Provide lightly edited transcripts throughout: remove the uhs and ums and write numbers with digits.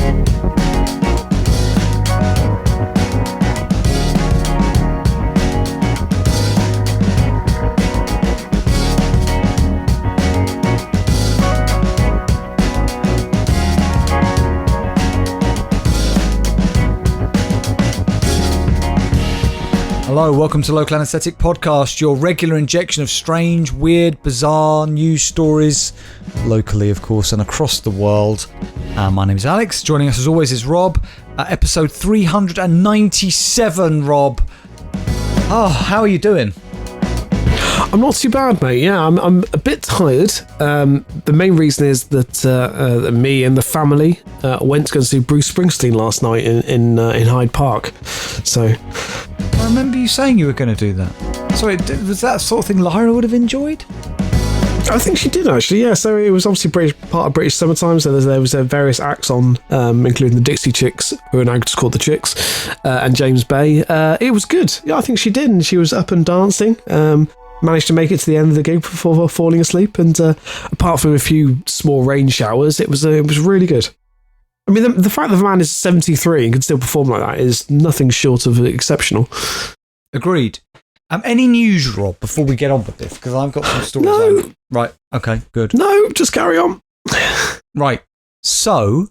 Hello, welcome to Local Anaesthetic Podcast, your regular injection of strange, weird, bizarre news stories, locally, of course, and across the world. My name is Alex. Joining us, as always, is Rob. Episode 397, Rob. Oh, how are you doing? I'm not too bad, mate. Yeah, I'm a bit tired. The main reason is that me and the family went to go see Bruce Springsteen last night in Hyde Park. So I remember you saying you were going to do that. So was that sort of thing Lyra would have enjoyed? I think she did, actually, yeah. So it was obviously part of British Summertime, so there was various acts on, including the Dixie Chicks, who are now just called the Chicks, and James Bay. It was good. Yeah, I think she did, and she was up and dancing. Managed to make it to the end of the gig before falling asleep, and apart from a few small rain showers, it was really good. I mean, the fact that the man is 73 and can still perform like that is nothing short of exceptional. Agreed. Any news, Rob, before we get on with this? Because I've got some stories. No. Right, okay, good. No, just carry on. Right, so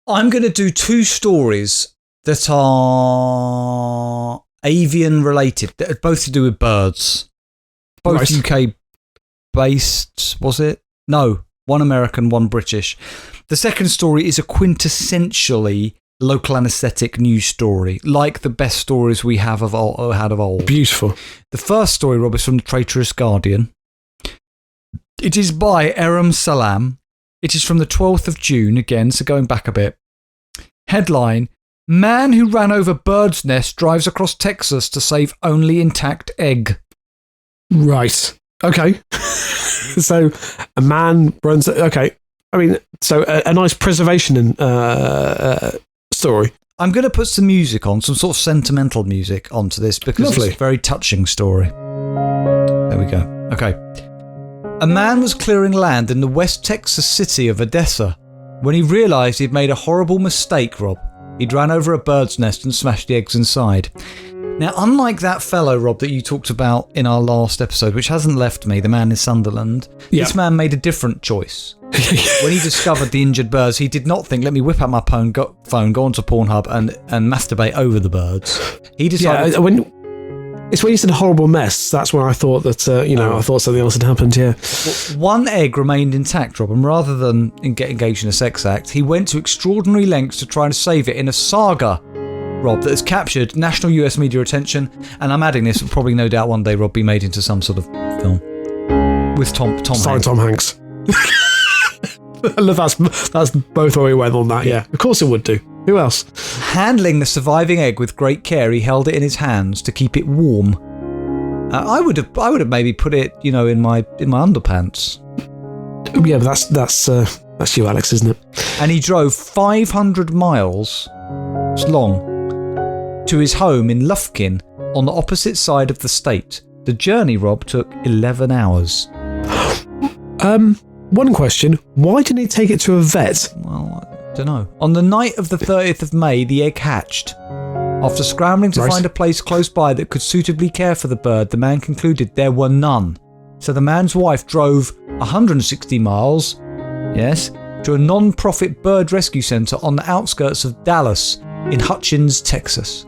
I'm going to do two stories that are avian related, that are both to do with birds. Both UK based, was it? No, one American, one British. The second story is a quintessentially local anaesthetic news story, like the best stories we have had of old. Beautiful. The first story, Rob, is from the Traitorous Guardian. It is by Eram Salam. It is from the 12th of June, again, so going back a bit. Headline: Man who ran over bird's nest drives across Texas to save only intact egg. Right. Okay. So a man runs... Okay. I mean, so a nice preservation story. I'm going to put some music on, some sort of sentimental music onto this, because Lovely. It's a very touching story. There we go. Okay. A man was clearing land in the West Texas city of Odessa when he realised he'd made a horrible mistake, Rob. He'd ran over a bird's nest and smashed the eggs inside. Now, unlike that fellow, Rob, that you talked about in our last episode, which hasn't left me, the man in Sunderland, This man made a different choice. When he discovered the injured birds, he did not think, let me whip out my phone, go onto Pornhub and masturbate over the birds. He decided... Yeah, it's when you said horrible mess, that's when I thought that, I thought something else had happened, yeah. Well, one egg remained intact, Rob, and rather than get engaged in a sex act, he went to extraordinary lengths to try and save it in a saga, Rob, that has captured national US media attention, and I'm adding this, will probably no doubt one day, Rob, be made into some sort of film. With Tom Starring Hanks. Tom Hanks. I love that's both where we went on that, yeah. Of course it would do. Who else? Handling the surviving egg with great care, he held it in his hands to keep it warm. I would have maybe put it, in my underpants. Yeah, but that's you, Alex, isn't it? And he drove 500 miles long to his home in Lufkin on the opposite side of the state. The journey, Rob, took 11 hours. One question: why didn't he take it to a vet? Well, I don't know. On the night of the 30th of May, the egg hatched. After scrambling to find a place close by that could suitably care for the bird, the man concluded there were none. So the man's wife drove 160 miles, to a non-profit bird rescue centre on the outskirts of Dallas in Hutchins, Texas.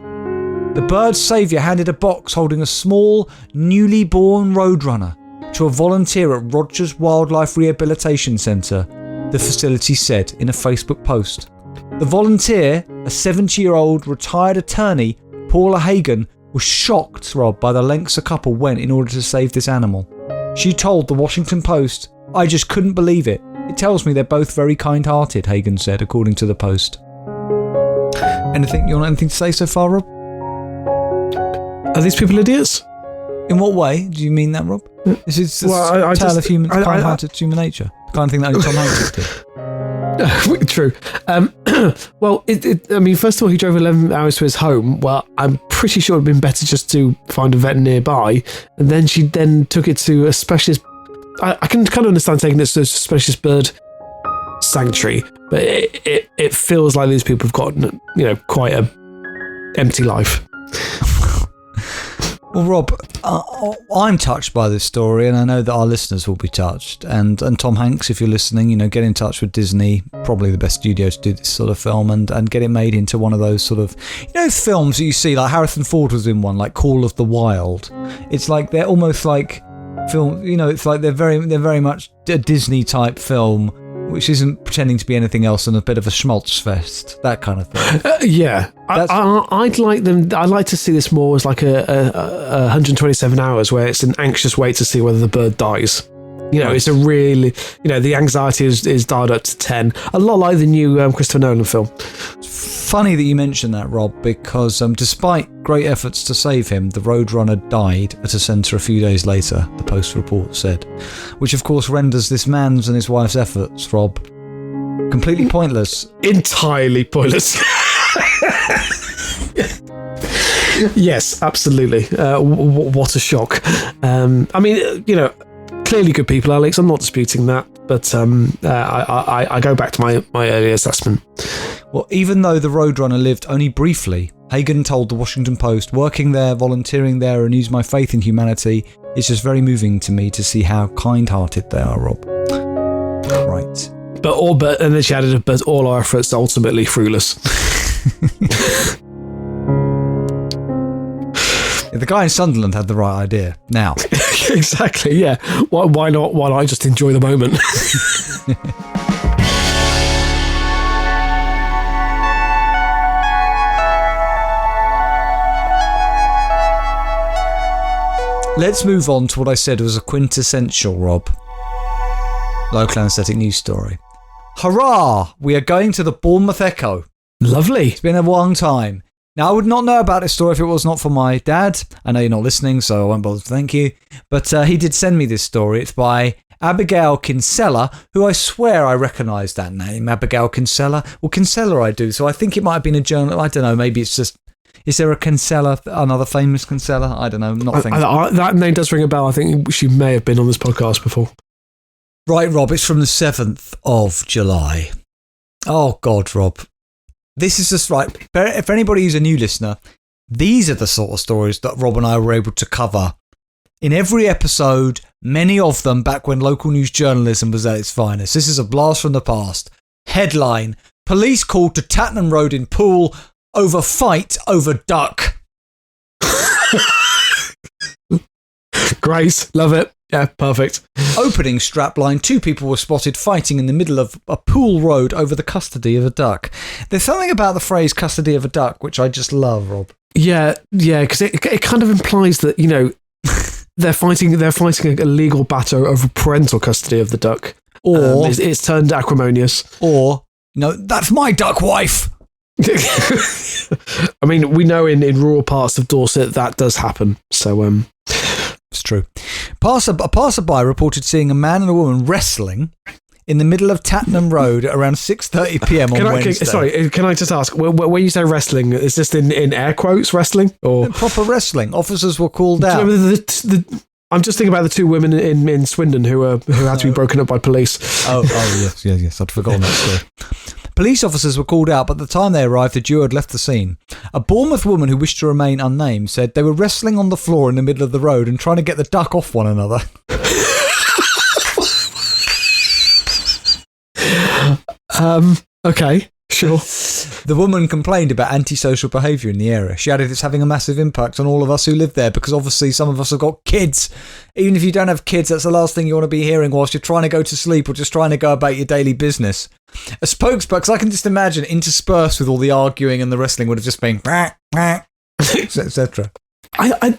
The bird's saviour handed a box holding a small, newly born roadrunner to a volunteer at Rogers Wildlife Rehabilitation Centre, the facility said in a Facebook post. The volunteer, a 70-year-old retired attorney, Paula Hagen, was shocked, Rob, by the lengths a couple went in order to save this animal. She told the Washington Post, "I just couldn't believe it. It tells me they're both very kind-hearted," Hagen said, according to the Post. You want anything to say so far, Rob? Are these people idiots? In what way do you mean that, Rob? This is the tale of kind-hearted human nature. The kind of thing that only Tom Hanks did. True. Well, first of all, he drove 11 hours to his home. Well, I'm pretty sure it would have been better just to find a vet nearby. And then she took it to a specialist. I can kind of understand taking it to a specialist bird sanctuary, but it feels like these people have gotten, quite a empty life. Well, Rob, I'm touched by this story, and I know that our listeners will be touched. And Tom Hanks, if you're listening, get in touch with Disney, probably the best studio to do this sort of film, and get it made into one of those sort of, films that you see, like Harrison Ford was in one, like Call of the Wild. It's like they're almost like film, it's like they're very much a Disney type film, which isn't pretending to be anything else than a bit of a schmaltz fest, that kind of thing. Yeah. I'd like to see this more as like a 127 hours where it's an anxious wait to see whether the bird dies. It's a really, the anxiety is dialed up to 10. A lot like the new Christopher Nolan film. It's funny that you mentioned that, Rob, because despite great efforts to save him, the Roadrunner died at a centre a few days later, the Post report said. Which, of course, renders this man's and his wife's efforts, Rob, completely pointless. Entirely pointless. Yes, absolutely. What a shock. Clearly good people, Alex. I'm not disputing that, but I go back to my earlier assessment. Well, even though the Roadrunner lived only briefly, Hagen told the Washington Post, "Working there, volunteering there, and use my faith in humanity, it's just very moving to me to see how kind-hearted they are, Rob." Right. And then she added, "But all our efforts are ultimately fruitless." The guy in Sunderland had the right idea. Now. Exactly, yeah. Why not? Why not just enjoy the moment? Let's move on to what I said was a quintessential, Rob, local anaesthetic news story. Hurrah! We are going to the Bournemouth Echo. Lovely. It's been a long time. Now, I would not know about this story if it was not for my dad. I know you're not listening, so I won't bother to thank you. But he did send me this story. It's by Abigail Kinsella, who I swear I recognise that name, Abigail Kinsella. Well, Kinsella I do, so I think it might have been a journal. I don't know, maybe it's just... Is there a Kinsella, another famous Kinsella? I don't know, not thinking. That name does ring a bell. I think she may have been on this podcast before. Right, Rob, it's from the 7th of July. Oh, God, Rob. This is just right. For anybody who's a new listener, these are the sort of stories that Rob and I were able to cover in every episode, many of them back when local news journalism was at its finest. This is a blast from the past. Headline: Police called to Tattenham Road in Poole over fight over duck. Great, love it. Yeah, perfect. Opening strapline, 2 people were spotted fighting in the middle of a Poole road over the custody of a duck. There's something about the phrase custody of a duck which I just love, Rob. Yeah, because it kind of implies that, they're fighting a legal battle over parental custody of the duck. Or it's turned acrimonious. Or, that's my duck wife. I mean, we know in rural parts of Dorset that does happen. So, it's true. A passerby reported seeing a man and a woman wrestling in the middle of Tattenham Road at around 6:30 p.m. on Wednesday. Sorry, can I just ask, when you say wrestling, is this in air quotes wrestling? Or proper wrestling? Officers were called out. I'm just thinking about the 2 women in Swindon who had to be broken up by police. Oh yes, I'd forgotten that story. Police officers were called out, but at the time they arrived, the duo had left the scene. A Bournemouth woman who wished to remain unnamed said they were wrestling on the floor in the middle of the road and trying to get the duck off one another. Okay, sure. The woman complained about antisocial behaviour in the area. She added it's having a massive impact on all of us who live there because obviously some of us have got kids. Even if you don't have kids, that's the last thing you want to be hearing whilst you're trying to go to sleep or just trying to go about your daily business. A spokesperson, because I can just imagine interspersed with all the arguing and the wrestling would have just been etc. I'm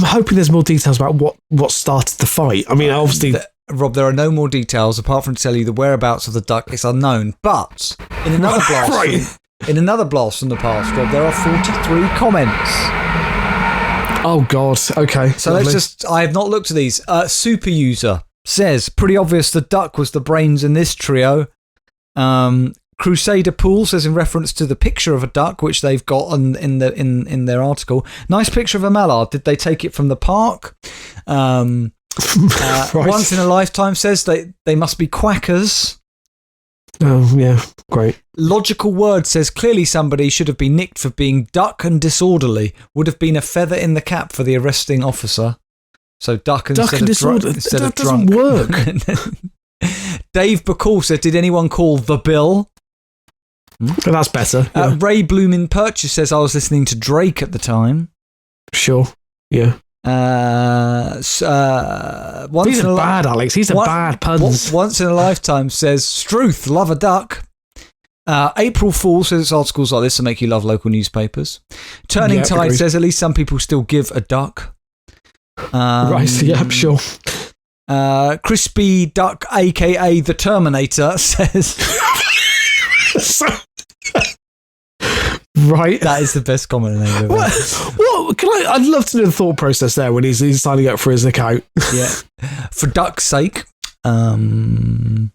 hoping there's more details about what started the fight. I mean, obviously... Rob, there are no more details apart from to tell you the whereabouts of the duck is unknown. But in another blast, in another blast from the past, Rob, there are 43 comments. Oh God! Okay, so lovely. I have not looked at these. Super user says, pretty obvious the duck was the brains in this trio. Crusader Pool says in reference to the picture of a duck which they've got in their article. Nice picture of a mallard. Did they take it from the park? Right. Once in a lifetime says they must be quackers. Oh, yeah, great. Logical Word says clearly somebody should have been nicked for being duck and disorderly. Would have been a feather in the cap for the arresting officer. So duck instead of disorderly. instead That of drunk. doesn't work. Dave Bacall said, did anyone call the bill? That's better. Yeah. Ray Bloomin' Purchase says, I was listening to Drake at the time. Sure. Yeah. These are bad, Alex. These are bad puns. Once in a lifetime says, Struth, love a duck. April Fool says articles like this to make you love local newspapers. Turning Tide agreed. says, at least some people still give a duck. Right, yeah, sure. Crispy Duck, aka the Terminator, says... Right. That is the best comment in ever. What? I'd love to know the thought process there when he's signing up for his account. Yeah. For duck's sake. Alex,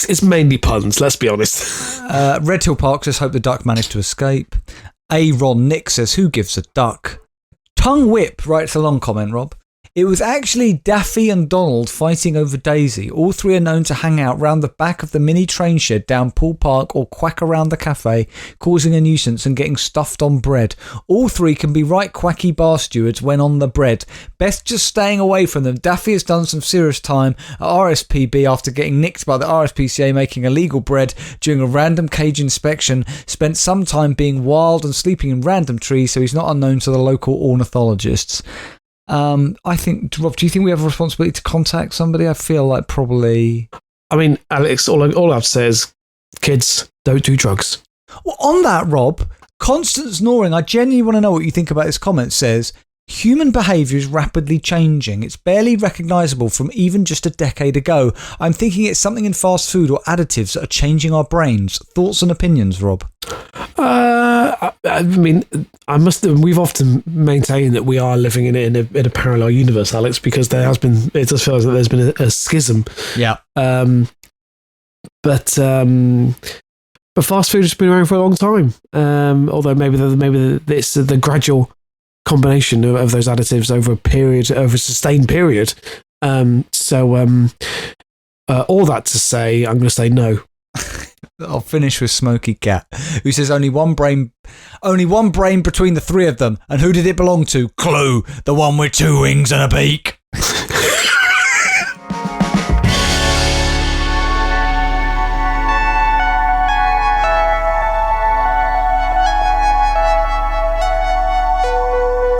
it's mainly puns, let's be honest. Red Hill Park says, hope the duck managed to escape. Ron Nick says, who gives a duck? Tongue Whip writes a long comment, Rob. It was actually Daffy and Donald fighting over Daisy. All three are known to hang out round the back of the mini train shed down Pool Park or quack around the cafe, causing a nuisance and getting stuffed on bread. All three can be right quacky bar stewards when on the bread. Best just staying away from them. Daffy has done some serious time at RSPB after getting nicked by the RSPCA making illegal bread during a random cage inspection. Spent some time being wild and sleeping in random trees, so he's not unknown to the local ornithologists. I think, Rob, do you think we have a responsibility to contact somebody? I feel like probably... I mean, Alex, all I have to say is, kids, don't do drugs. Well, on that, Rob, constant snoring, I genuinely want to know what you think about this comment, says, human behaviour is rapidly changing. It's barely recognisable from even just a decade ago. I'm thinking it's something in fast food or additives that are changing our brains. Thoughts and opinions, Rob? I mean, we've often maintained that we are living in a parallel universe, Alex, because it does feel like there's been a schism. Yeah. But fast food has been around for a long time. Although maybe it's the gradual combination of those additives over a sustained period. All that to say, I'm going to say no. I'll finish with Smoky Cat, who says only one brain between the three of them. And who did it belong to? Clue, the one with two wings and a beak.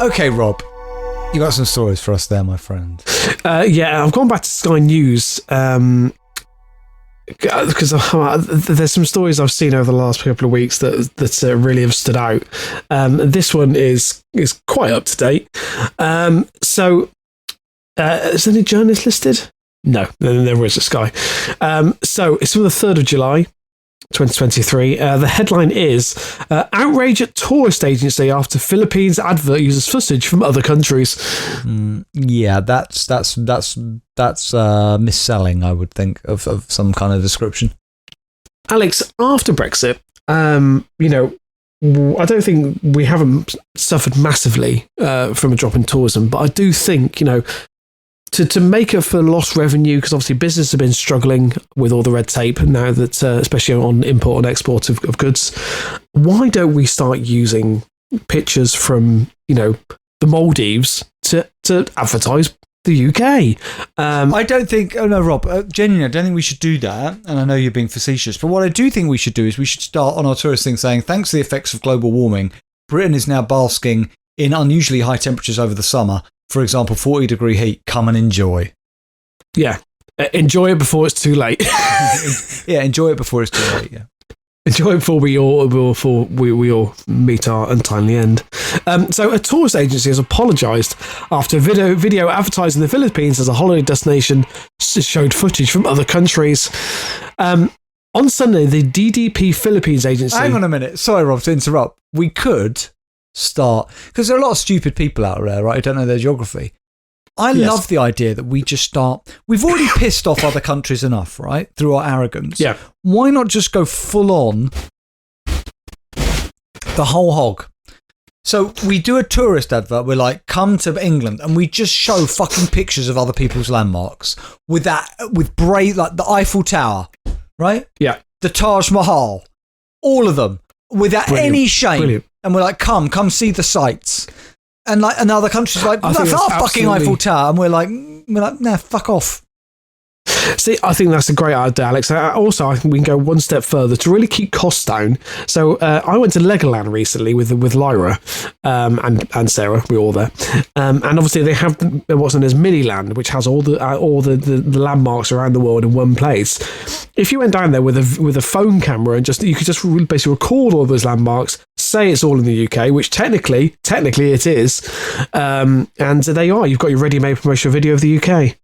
Okay, Rob, you got some stories for us there, my friend. Yeah, I've gone back to Sky News because there's some stories I've seen over the last couple of weeks that really have stood out. This one is quite up to date. So, is there any journalists listed? No, there is a Sky. So it's from the 3rd of July. 2023. The headline is outrage at tourist agency after Philippines advert uses footage from other countries. Yeah, that's mis-selling, I would think, of some kind of description. Alex, after Brexit, I don't think we haven't suffered massively from a drop in tourism, but I do think, to make up for lost revenue, because obviously businesses have been struggling with all the red tape now that, especially on import and export of goods, why don't we start using pictures from, the Maldives to advertise the UK? I don't think, Rob, genuinely, I don't think we should do that. And I know you're being facetious, but what I do think we should do is we should start on our tourist thing saying, thanks to the effects of global warming, Britain is now basking in unusually high temperatures over the summer. For example, 40-degree heat, come and enjoy. Yeah. Enjoy it before it's too late. Yeah, enjoy it before it's too late, yeah. Enjoy it before we all meet our untimely end. So a tourist agency has apologised after video advertising the Philippines as a holiday destination showed footage from other countries. On Sunday, the DDP Philippines agency... Hang on a minute. Sorry, Rob, to interrupt. We could... start, because there are a lot of stupid people out there, right, who don't know their geography. I love the idea that we just start, we've already pissed off other countries enough, right, through our arrogance. Yeah. Why not just go full on the whole hog? So we do a tourist advert, we're like, come to England, and we just show fucking pictures of other people's landmarks with like the Eiffel Tower. right? Yeah. The Taj Mahal, all of them, without any shame. Brilliant. And we're like, come see the sights. And like another country's like, I that's think our that's fucking Eiffel Tower. And we're like, nah, fuck off. See, I think that's a great idea, Alex. Also, I think we can go one step further to really keep costs down. So I went to Legoland recently with Lyra and Sarah. We were all there, and obviously they have what's known as Miniland, which has all the landmarks around the world in one place. If you went down there with a phone camera and you could just basically record all those landmarks, say it's all in the UK, which technically it is, and there you are. You've got your ready-made promotional video of the UK.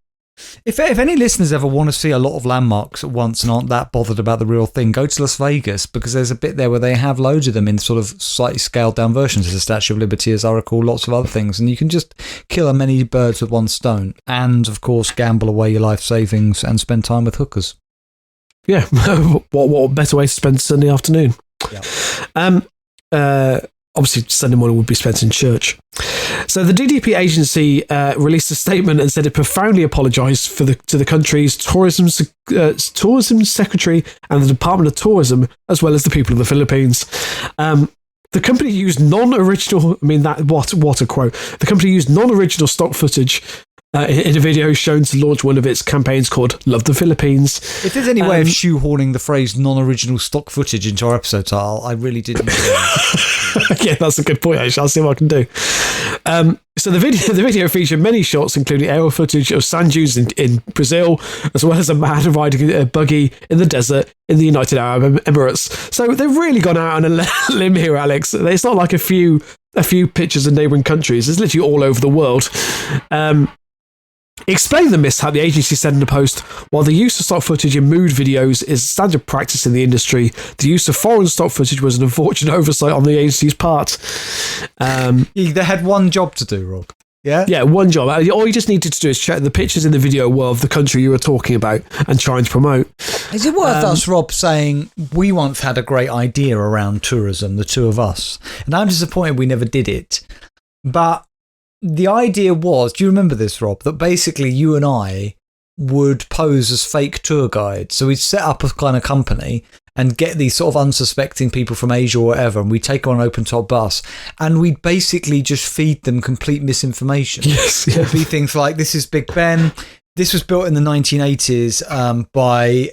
If any listeners ever want to see a lot of landmarks at once and aren't that bothered about the real thing, go to Las Vegas, because there's a bit there where they have loads of them in sort of slightly scaled down versions. There's a Statue of Liberty, as I recall, lots of other things, and you can just kill as many birds with one stone and, of course, gamble away your life savings and spend time with hookers. Yeah, what better way to spend Sunday afternoon? Yeah. Obviously, Sunday morning would be spent in church. So the DDP agency released a statement and said it profoundly apologised to the country's tourism secretary and the Department of Tourism, as well as the people of the Philippines. The company used non-original. I mean, what a quote! The company used non-original stock footage in a video shown to launch one of its campaigns called Love the Philippines. If there's any way of shoehorning the phrase non-original stock footage into our episode title, I really didn't. Yeah, that's a good point, actually. I'll see what I can do. So the video featured many shots, including aerial footage of sand dunes in Brazil, as well as a man riding a buggy in the desert in the United Arab Emirates. So they've really gone out on a limb here, Alex. It's not like a few pictures of neighbouring countries. It's literally all over the world. Explain the mishap, the agency said in a post. While the use of stock footage in mood videos is standard practice in the industry, the use of foreign stock footage was an unfortunate oversight on the agency's part. They had one job to do, Rob. Yeah? Yeah, one job. All you just needed to do is check the pictures in the video were of the country you were talking about and trying to promote. Is it worth us, Rob, saying we once had a great idea around tourism, the two of us, and I'm disappointed we never did it. But the idea was, do you remember this, Rob, that basically you and I would pose as fake tour guides. So we'd set up a kind of company and get these sort of unsuspecting people from Asia or whatever, and we'd take them on an open-top bus, and we'd basically just feed them complete misinformation. Yes, yeah. It would be things like, this is Big Ben, this was built in the 1980s by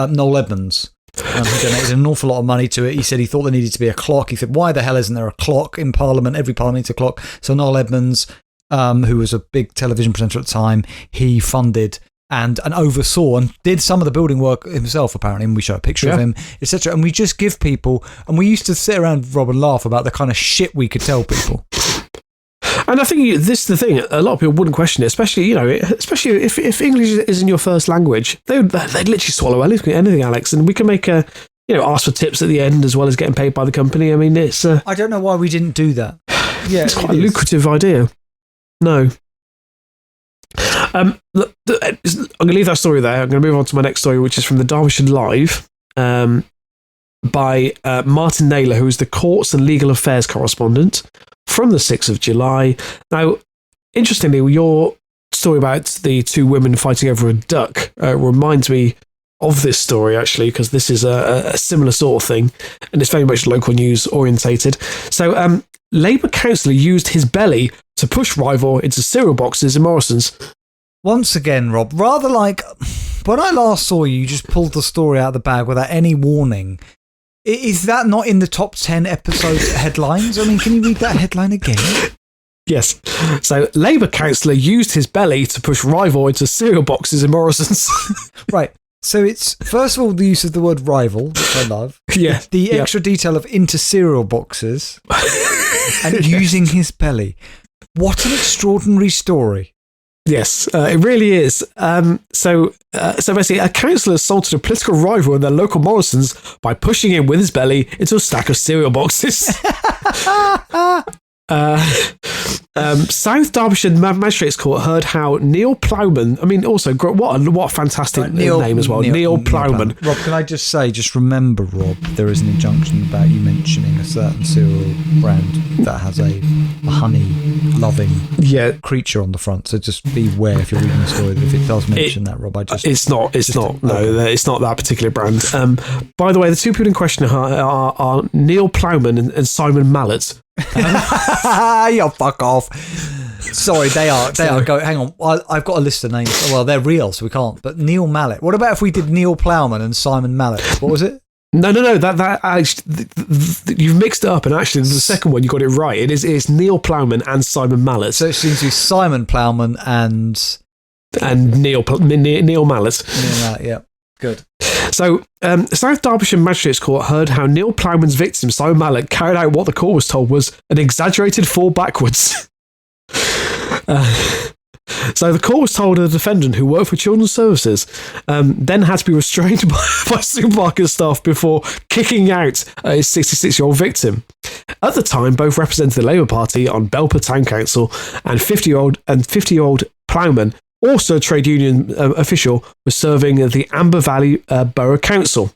Noel Edmonds. He donated an awful lot of money to it. He said he thought there needed to be a clock. He said, why the hell isn't there a clock in Parliament? Every Parliament needs a clock. So Noel Edmonds, who was a big television presenter at the time, he funded and oversaw and did some of the building work himself, apparently, and we show a picture of him, etc. And we just give people, and we used to sit around, Rob, and laugh about the kind of shit we could tell people. And I think this is the thing, a lot of people wouldn't question it, especially if English isn't your first language. They'd literally swallow anything, Alex, and we can make ask for tips at the end as well as getting paid by the company. I mean, it's... I don't know why we didn't do that. Yeah, it's quite a lucrative idea. No. I'm going to leave that story there. I'm going to move on to my next story, which is from the Derbyshire Live by Martin Naylor, who is the Courts and Legal Affairs correspondent from the 6th of July. Now, interestingly, your story about the two women fighting over a duck reminds me of this story, actually, because this is a similar sort of thing, and it's very much local news orientated. So, Labour councillor used his belly to push rival into cereal boxes in Morrison's. Once again, Rob, rather like when I last saw you, you just pulled the story out of the bag without any warning. Is that not in the top 10 episode headlines? I mean, can you read that headline again? Yes. So, Labour councillor used his belly to push rival into cereal boxes in Morrison's. Right. So it's, first of all, the use of the word rival, which I love. Yeah. The extra detail of into cereal boxes and using his belly. What an extraordinary story. Yes, it really is. So basically, a councillor assaulted a political rival in their local Morrison's by pushing him with his belly into a stack of cereal boxes. South Derbyshire Magistrates Court heard how Neil Plowman, I mean, also, what a fantastic name as well, Neil Plowman. Rob, can I just say, just remember, Rob, there is an injunction about you mentioning a certain cereal brand that has a honey-loving creature on the front, so just beware if you're reading the story, if it does mention that, Rob. It's not that particular brand. By the way, the two people in question are Neil Plowman and Simon Mallet. Yo, fuck off. Sorry, they are. Hang on, I've got a list of names. Well, they're real, so we can't. But Neil Mallet. What about if we did Neil Plowman and Simon Mallet? What was it? No. That actually, you've mixed it up, and actually, the second one you got it right. It's Neil Plowman and Simon Mallet. So it seems to be Simon Plowman and Neil Mallet. Neil Mallet, yeah, good. So, South Derbyshire Magistrates Court heard how Neil Plowman's victim, Simon Mallet, carried out what the court was told was an exaggerated fall backwards. So the court was told the defendant, who worked for Children's Services, then had to be restrained by supermarket staff before kicking out his 66-year-old victim. At the time, both represented the Labour Party on Belper Town Council, and 50-year-old Plowman, also a trade union official, was serving the Amber Valley Borough Council.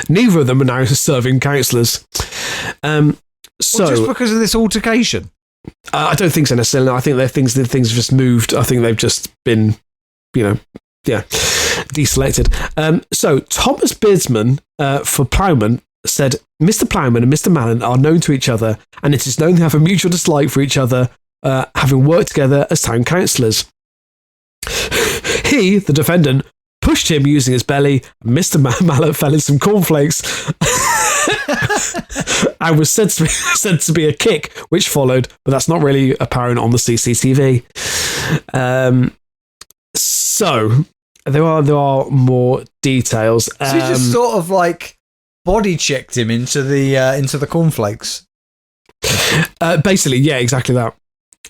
Neither of them are now serving councillors. Just because of this altercation? I don't think so necessarily. No, I think things have just moved. I think they've just been, deselected. So Thomas Beardsman for Plowman said, Mr. Plowman and Mr. Mallet are known to each other, and it is known they have a mutual dislike for each other, having worked together as town councillors. He, the defendant, pushed him using his belly. Mr. Mallet fell in some cornflakes and was said to be a kick, which followed, but that's not really apparent on the CCTV. So there are more details. So you just sort of like body checked him into the cornflakes. Basically, yeah, exactly that.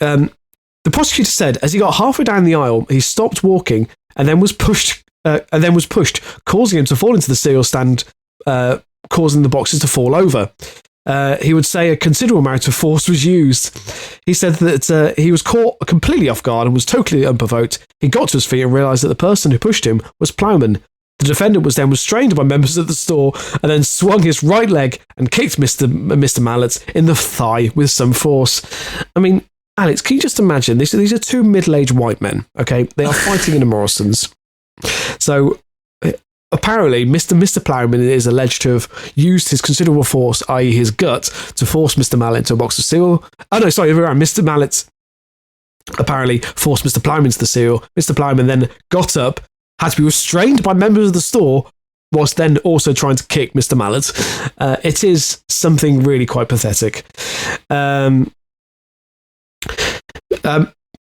The prosecutor said, as he got halfway down the aisle, he stopped walking and then was pushed, causing him to fall into the cereal stand, causing the boxes to fall over. He would say a considerable amount of force was used. He said that he was caught completely off guard and was totally unprovoked. He got to his feet and realised that the person who pushed him was Plowman. The defendant was then restrained by members of the store and then swung his right leg and kicked Mr. Mallet in the thigh with some force. I mean, Alex, can you just imagine? These are two middle-aged white men, okay? They are fighting in a Morrison's. So, apparently, Mr. Plowman is alleged to have used his considerable force, i.e. his gut, to force Mr. Mallet into a box of cereal. Oh, no, sorry, Mr. Mallet apparently forced Mr. Plowman into the cereal. Mr. Plowman then got up, had to be restrained by members of the store, whilst then also trying to kick Mr. Mallet. It is something really quite pathetic.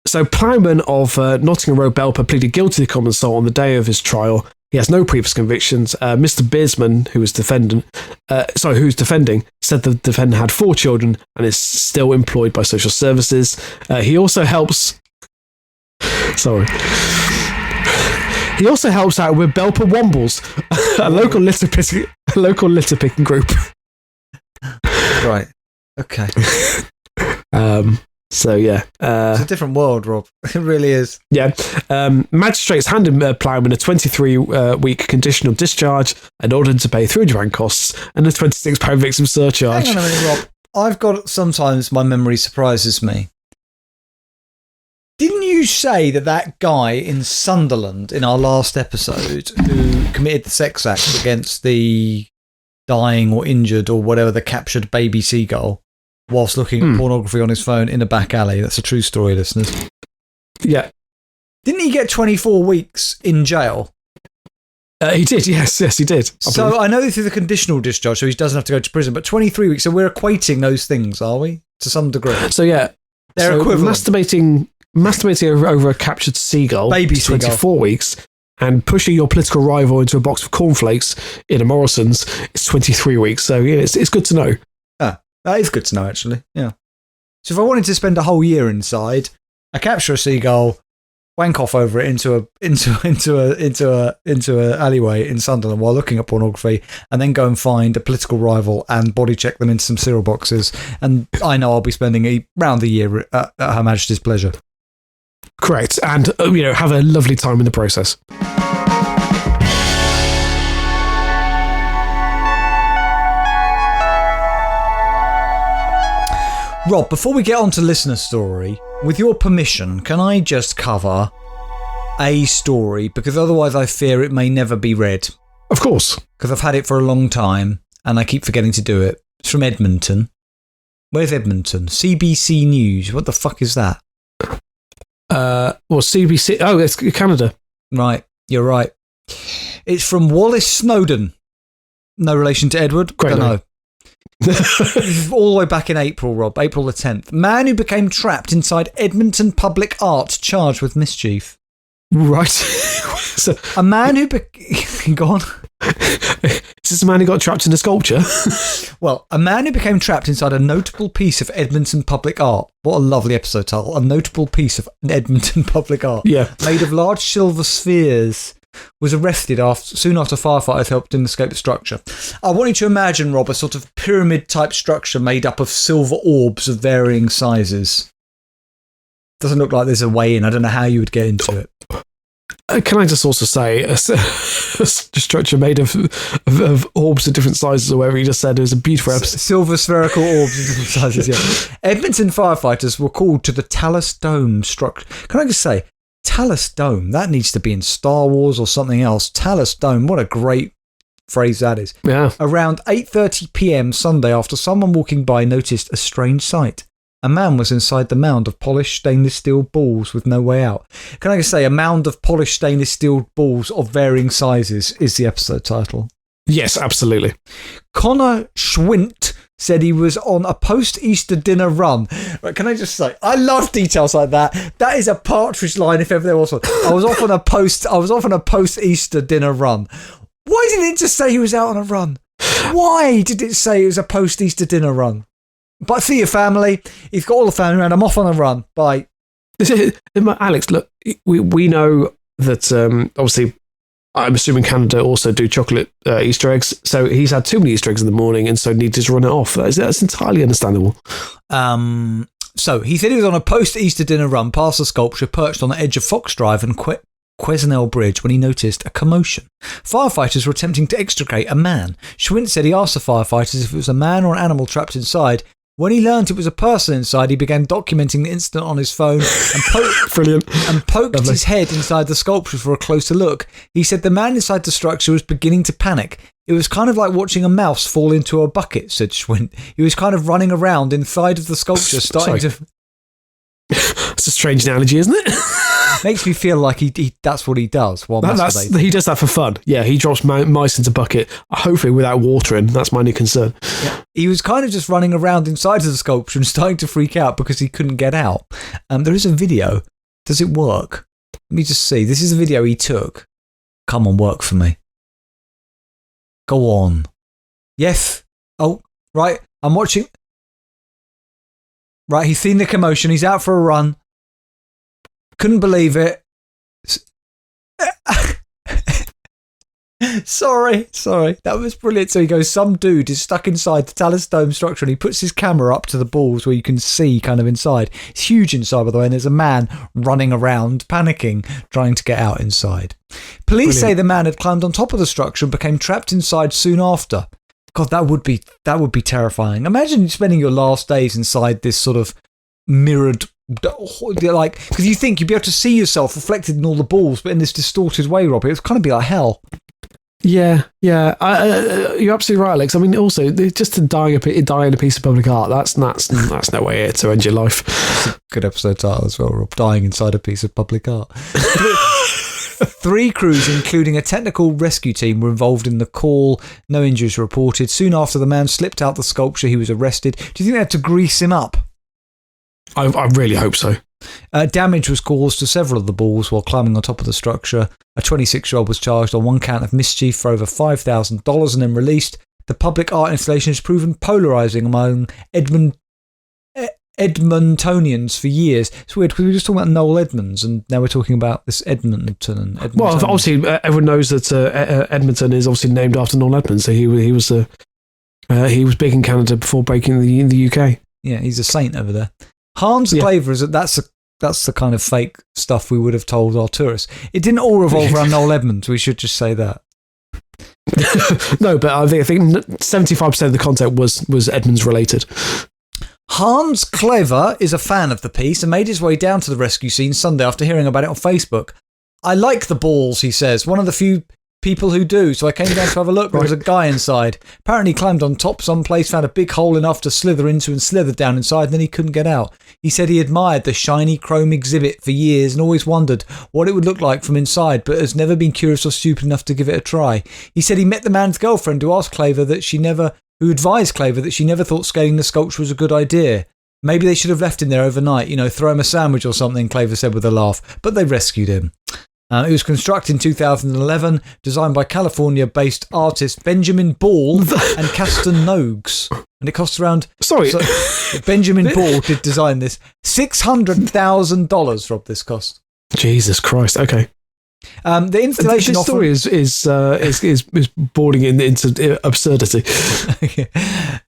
So Plowman of Nottingham Road, Belper, pleaded guilty to common assault on the day of his trial. He has no previous convictions. Mr. Beardsman, who's defending, said the defendant had 4 children and is still employed by social services. He also helps. He also helps out with Belper Wombles, a local litter picking group. Right. Okay. So yeah, it's a different world, Rob. It really is. Yeah, magistrates handed Plowman a 23-week conditional discharge and ordered him to pay £300 costs and a £26 victim surcharge. Hang on a minute, Rob. Sometimes my memory surprises me. Didn't you say that guy in Sunderland in our last episode who committed the sex act against the dying or injured or whatever the captured baby seagull whilst looking at pornography on his phone in a back alley? That's a true story, listeners. Yeah. Didn't he get 24 weeks in jail? He did, yes, he did. So I know this is a conditional discharge, so he doesn't have to go to prison, but 23 weeks, so we're equating those things, are we? To some degree. So yeah. They're equivalent. Masturbating over a captured seagull, baby 24 seagull. weeks, and pushing your political rival into a box of cornflakes in a Morrison's is 23 weeks. So yeah, it's good to know. That is good to know, actually. Yeah. So if I wanted to spend a whole year inside, I capture a seagull, wank off over it into a alleyway in Sunderland while looking at pornography, and then go and find a political rival and body check them into some cereal boxes. And I know I'll be spending around the year at Her Majesty's pleasure. Correct, and have a lovely time in the process. Rob, before we get on to listener story, with your permission, can I just cover a story? Because otherwise I fear it may never be read. Of course. Because I've had it for a long time and I keep forgetting to do it. It's from Edmonton. Where's Edmonton? CBC News. What the fuck is that? CBC. Oh, it's Canada. Right, you're right. It's from Wallace Snowden. No relation to Edward? Great. Don't know. All the way back in April, Rob. April the 10th. Man who became trapped inside Edmonton Public Art charged with mischief. Right. So, a man who... Go on. Is this a man who got trapped in a sculpture? Well, a man who became trapped inside a notable piece of Edmonton public art. What a lovely episode title. A notable piece of Edmonton public art. Yeah. Made of large silver spheres. Was arrested soon after firefighters helped him escape the structure. I want you to imagine, Rob, a sort of pyramid-type structure made up of silver orbs of varying sizes. Doesn't look like there's a way in. I don't know how you would get into it. Can I just also say a structure made of orbs of different sizes, or whatever you just said, is a beautiful episode. Silver spherical orbs of different sizes, yeah. Edmonton firefighters were called to the Talus Dome structure. Can I just say, Talus Dome, that needs to be in Star Wars or something else. Talus Dome, what a great phrase that is. Yeah. Around 8:30 p.m. Sunday, after someone walking by noticed a strange sight. A man was inside the mound of polished stainless steel balls with no way out. Can I just say, a mound of polished stainless steel balls of varying sizes is the episode title. Yes, absolutely. Connor Schwint said he was on a post-Easter dinner run. Right, can I just say, I love details like that. That is a Partridge line if ever there was one. I was off on a post-Easter dinner run. Why didn't it just say he was out on a run? Why did it say it was a post-Easter dinner run? But see your family. He's got all the family around. I'm off on a run. Bye. Alex, look, we know that obviously, I'm assuming Canada also do chocolate Easter eggs. So he's had too many Easter eggs in the morning and so needed to run it off. That's entirely understandable. So he said he was on a post-Easter dinner run past the sculpture perched on the edge of Fox Drive and Quesnel Bridge when he noticed a commotion. Firefighters were attempting to extricate a man. Schwint said he asked the firefighters if it was a man or an animal trapped inside. When he learned it was a person inside, he began documenting the incident on his phone and poked his head inside the sculpture for a closer look. He said the man inside the structure was beginning to panic. It was kind of like watching a mouse fall into a bucket, said Schwint. He was kind of running around inside of the sculpture, starting to... It's a strange analogy, isn't it? Makes me feel like he that's what he does while masturbating. He does that for fun. Yeah, he drops mice into a bucket, hopefully without watering. That's my only concern. Yeah. He was kind of just running around inside of the sculpture and starting to freak out because he couldn't get out. There is a video. Does it work? Let me just see. This is a video he took. Come on, work for me. Go on. Yes. Oh, right. I'm watching. Right, he's seen the commotion. He's out for a run. Couldn't believe it. Sorry. That was brilliant. So he goes, some dude is stuck inside the Talus Dome structure and he puts his camera up to the balls where you can see kind of inside. It's huge inside, by the way, and there's a man running around, panicking, trying to get out inside. Police say the man had climbed on top of the structure and became trapped inside soon after. God, that would be terrifying. Imagine spending your last days inside this sort of mirrored, like, because you think you'd be able to see yourself reflected in all the balls, but in this distorted way, Robbie. It would kind of be like hell. Yeah. You're absolutely right, Alex. I mean, also, just to die in a piece of public art, that's no way to end your life. That's a good episode title as well, Rob. Dying inside a piece of public art. 3 crews, including a technical rescue team, were involved in the call. No injuries were reported. Soon after the man slipped out the sculpture, he was arrested. Do you think they had to grease him up? I really hope so. Damage was caused to several of the balls while climbing on top of the structure. A 26-year-old was charged on one count of mischief for over $5,000 and then released. The public art installation has proven polarising among Edmontonians for years. It's weird because we were just talking about Noel Edmonds, and now we're talking about this Edmonton. And well, obviously, everyone knows that Edmonton is obviously named after Noel Edmonds. So he was big in Canada before breaking in the UK. Yeah, he's a saint over there. Hans Claver is that's the kind of fake stuff we would have told our tourists. It didn't all revolve around Noel Edmonds. We should just say that. No, but I think 75% of the content was Edmonds related. Hans Clever is a fan of the piece and made his way down to the rescue scene Sunday after hearing about it on Facebook. I like the balls, he says. One of the few people who do, so I came down to have a look. There was a guy inside. Apparently he climbed on top someplace, found a big hole enough to slither into and slithered down inside, and then he couldn't get out. He said he admired the shiny chrome exhibit for years and always wondered what it would look like from inside, but has never been curious or stupid enough to give it a try. He said he met the man's girlfriend who advised Claver that she never thought scaling the sculpture was a good idea. Maybe they should have left him there overnight, throw him a sandwich or something, Claver said with a laugh, but they rescued him. It was constructed in 2011, designed by California-based artist Benjamin Ball and Caston Nogues. And it cost around... Benjamin Ball did design this. $600,000, Rob, this cost. Jesus Christ, okay. The installation... This story is boarding into absurdity.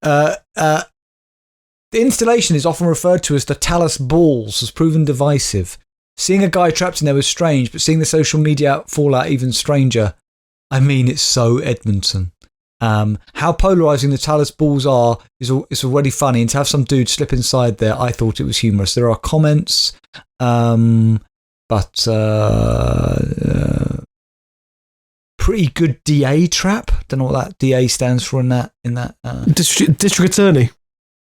The installation is often referred to as the Talus Balls, has proven divisive. Seeing a guy trapped in there was strange, but seeing the social media fallout even stranger. I mean, it's so Edmonton. How polarising the Talus Balls are is already funny, and to have some dude slip inside there, I thought it was humorous. There are comments, but pretty good DA trap. Don't know what that DA stands for in that. District Attorney.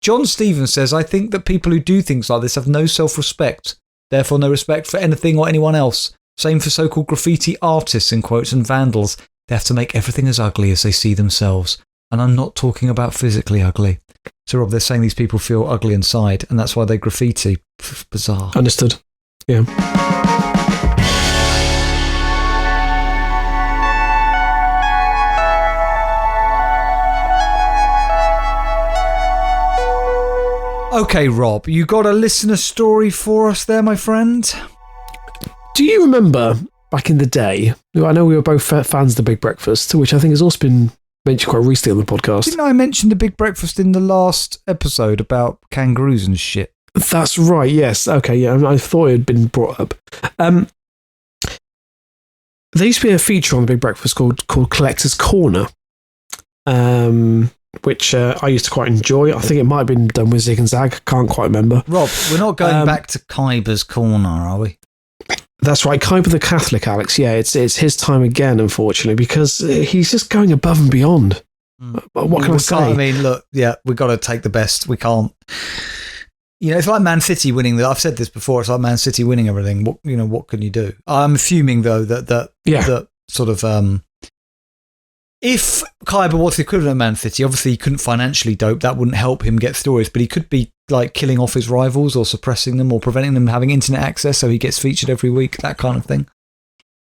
John Stevens says, I think that people who do things like this have no self-respect. Therefore, no respect for anything or anyone else. Same for so-called graffiti artists, in quotes, and vandals. They have to make everything as ugly as they see themselves. And I'm not talking about physically ugly. So, Rob, they're saying these people feel ugly inside, and that's why they graffiti. Bizarre. Understood. Yeah. Okay, Rob, you got a listener story for us there, my friend? Do you remember back in the day, I know we were both fans of The Big Breakfast, which I think has also been mentioned quite recently on the podcast. Didn't I mention The Big Breakfast in the last episode about kangaroos and shit? That's right, yes. Okay, yeah, I thought it had been brought up. There used to be a feature on The Big Breakfast called Collector's Corner, which I used to quite enjoy. I think it might have been done with Zig and Zag. Can't quite remember. Rob, we're not going back to Kyber's Corner, are we? That's right, Kyber the Catholic, Alex. Yeah, it's his time again, unfortunately, because he's just going above and beyond. What can I say? I mean, look, yeah, we've got to take the best. We can't. It's like Man City winning. I've said this before. It's like Man City winning everything. What can you do? I'm assuming though that sort of. If Kyber was the equivalent of Man City, obviously he couldn't financially dope. That wouldn't help him get stories, but he could be like killing off his rivals or suppressing them or preventing them having internet access so he gets featured every week, that kind of thing.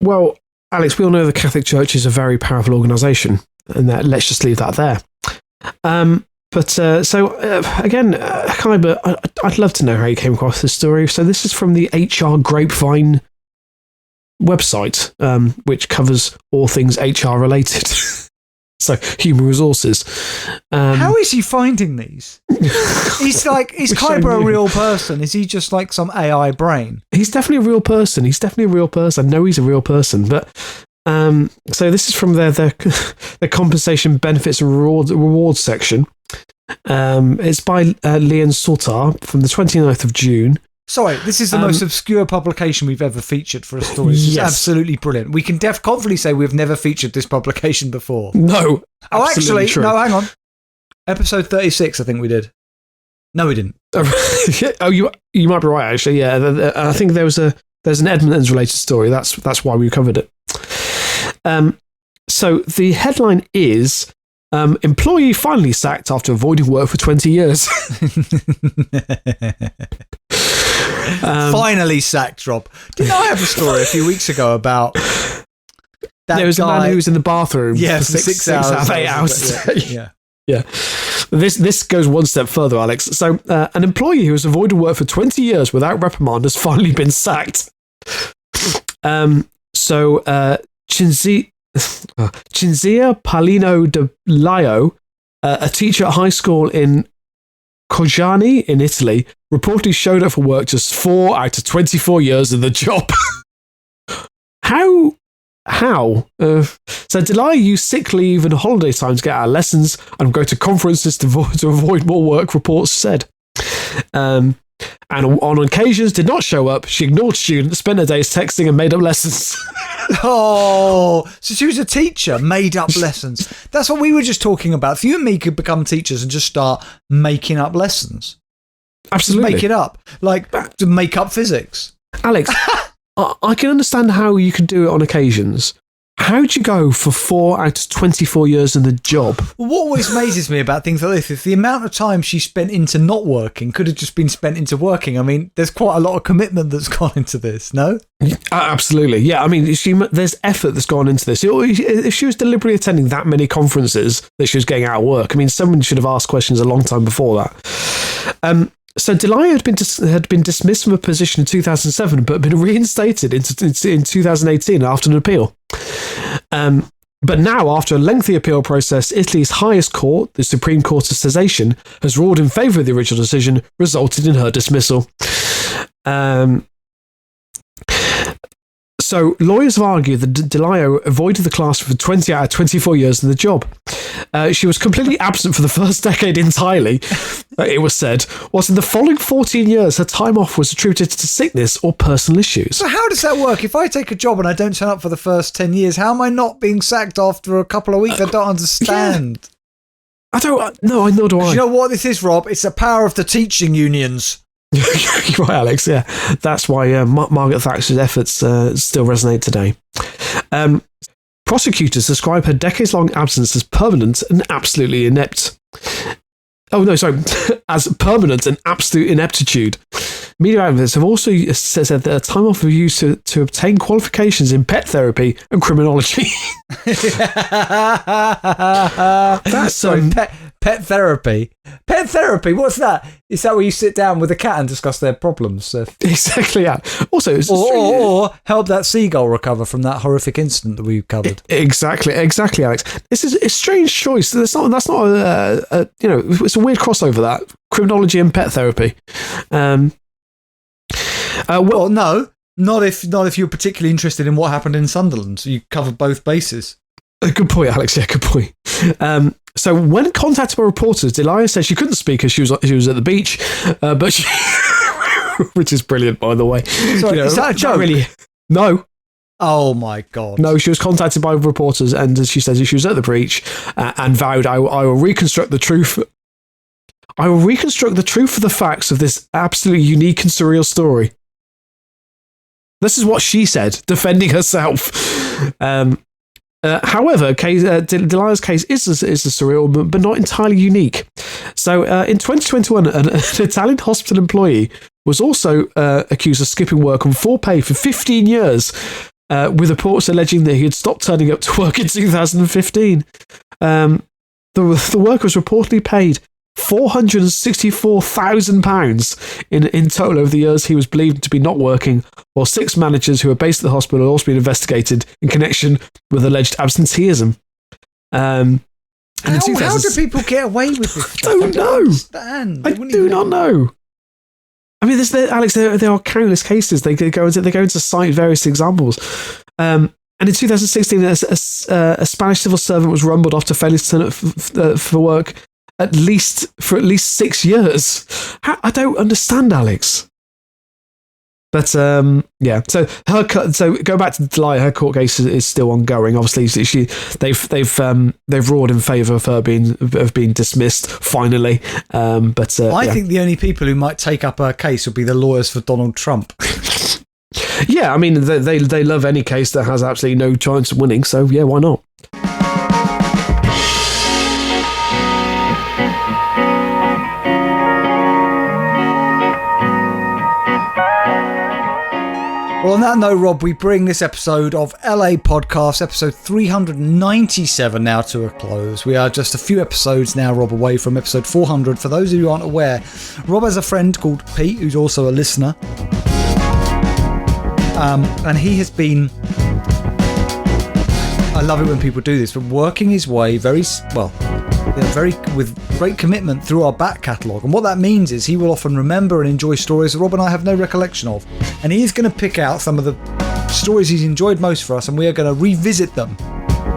Well, Alex, we all know the Catholic Church is a very powerful organisation, and let's just leave that there. Again, Kyber, I'd love to know how you came across this story. So this is from the HR Grapevine website, which covers all things HR related. So human resources. How is he finding these? Is Kyber a real person? Is he just like some AI brain? He's definitely a real person. I know he's a real person, but so this is from their compensation, benefits and rewards section. It's by Leon Sautar from the 29th of June. Sorry, this is the most obscure publication we've ever featured for a story. This is absolutely brilliant. We can confidently say we've never featured this publication before. No. Oh, actually, true. no, hang on. Episode 36, I think we did. No, we didn't. Oh, you might be right, actually. Yeah, I think there's an Edmonds related story. That's why we covered it. So the headline is employee finally sacked after avoiding work for 20 years. Finally sacked, Rob. Didn't I have a story a few weeks ago about that there was guy a man who was in the bathroom for 6 hours, 8 hours. Yeah. Yeah. This goes one step further, Alex. So, an employee who has avoided work for 20 years without reprimand has finally been sacked. Cinzia Palino de Laio, a teacher at high school in Cojani in Italy, reportedly showed up for work just 4 out of 24 years in the job. How? So Delia used sick leave and holiday time to get out of lessons and go to conferences to avoid more work, reports said. And on occasions did not show up. She ignored students, spent her days texting and made up lessons. Oh, so she was a teacher, made up lessons. That's what we were just talking about. If you and me could become teachers and just start making up lessons. Absolutely. Just make it up. Like, to make up physics. Alex, I can understand how you can do it on occasions. How'd you go for 4 out of 24 years in the job? Well, what always amazes me about things like this is the amount of time she spent into not working could have just been spent into working. I mean, there's quite a lot of commitment that's gone into this, no? Absolutely. Yeah, I mean, there's effort that's gone into this. If she was deliberately attending that many conferences that she was getting out of work, I mean, someone should have asked questions a long time before that. So Delia had been dismissed from a position in 2007, but been reinstated in 2018 after an appeal. But now, after a lengthy appeal process, Italy's highest court, the Supreme Court of Cassation, has ruled in favour of the original decision, resulted in her dismissal. So lawyers have argued that Delia avoided the classroom for 20 out of 24 years in the job. She was completely absent for the first decade entirely, it was said, whilst in the following 14 years her time off was attributed to sickness or personal issues. So how does that work? If I take a job and I don't turn up for the first 10 years, how am I not being sacked after a couple of weeks? I don't understand. Yeah. I don't know, nor do I. Do you know what this is, Rob? It's the power of the teaching unions. You're right, Alex, yeah. That's why Margaret Thatcher's efforts still resonate today. Prosecutors describe her decades-long absence as permanent and absolutely inept. Oh, no, sorry. As permanent and absolute ineptitude. Media outlets have also said that her time off was used to obtain qualifications in pet therapy and criminology. That's Pet therapy. Pet therapy, what's that? Is that where you sit down with a cat and discuss their problems? Exactly, yeah. Also, or help that seagull recover from that horrific incident that we covered. Exactly, Alex. This is a strange choice. That's not it's a weird crossover, that criminology and pet therapy. Well, no, not if you're particularly interested in what happened in Sunderland. So you covered both bases. Good point, Alex. Yeah, good point. So when contacted by reporters, Delia said she couldn't speak as she was at the beach, but she, which is brilliant, by the way. Sorry, is that a joke? No. Oh my God. No, she was contacted by reporters, and she said she was at the beach and vowed, I will reconstruct the truth. I will reconstruct the truth of the facts of this absolutely unique and surreal story. This is what she said, defending herself. However, Delia's case is surreal, but not entirely unique. So, in 2021, an Italian hospital employee was also accused of skipping work on full pay for 15 years, with reports alleging that he had stopped turning up to work in 2015. The worker was reportedly paid £464,000 in total over the years he was believed to be not working, while 6 managers who were based at the hospital had also been investigated in connection with alleged absenteeism. How do people get away with this? I don't know. I do not know. I mean, Alex, there are countless cases. They go into cite various examples. And in 2016, a Spanish civil servant was rumbled off to failure to turn up for work for at least 6 years. I don't understand, Alex. But yeah, so go back to Delia. Her court case is still ongoing. Obviously, they've ruled in favour of her being dismissed finally. But I think the only people who might take up her case would be the lawyers for Donald Trump. Yeah, I mean they love any case that has absolutely no chance of winning. So yeah, why not? Well, on that note, Rob, we bring this episode of LAPodcast, episode 397 now to a close. We are just a few episodes now, Rob, away from episode 400. For those of you who aren't aware, Rob has a friend called Pete, who's also a listener. And he has been... I love it when people do this, but working his way with great commitment through our back catalogue. And what that means is he will often remember and enjoy stories that Rob and I have no recollection of. And he is going to pick out some of the stories he's enjoyed most for us, and we are going to revisit them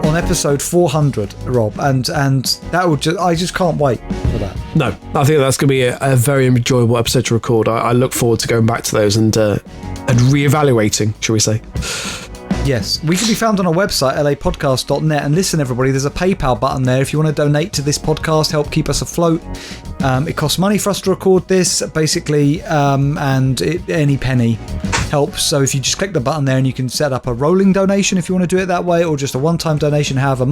on episode 400, Rob. And that would I just can't wait for that. No, I think that's going to be a very enjoyable episode to record. I look forward to going back to those and re-evaluating, shall we say. Yes, we can be found on our website, LAPodcast.net. And listen, everybody, there's a PayPal button there if you want to donate to this podcast, help keep us afloat. It costs money for us to record this, basically, and any penny helps. So if you just click the button there, and you can set up a rolling donation if you want to do it that way, or just a one-time donation, however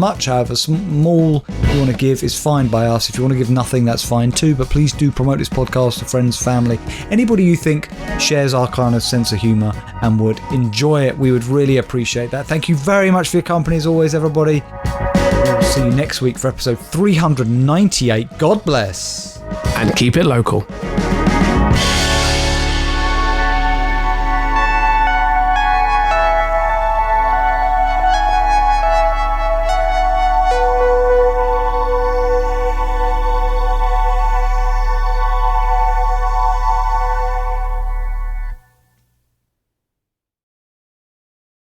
small you want to give is fine by us. If you want to give nothing, that's fine too, but please do promote this podcast to friends, family, anybody you think shares our kind of sense of humour and would enjoy it. We would really appreciate that. Thank you very much for your company as always, everybody. We'll see you next week for episode 398. God bless. And keep it local.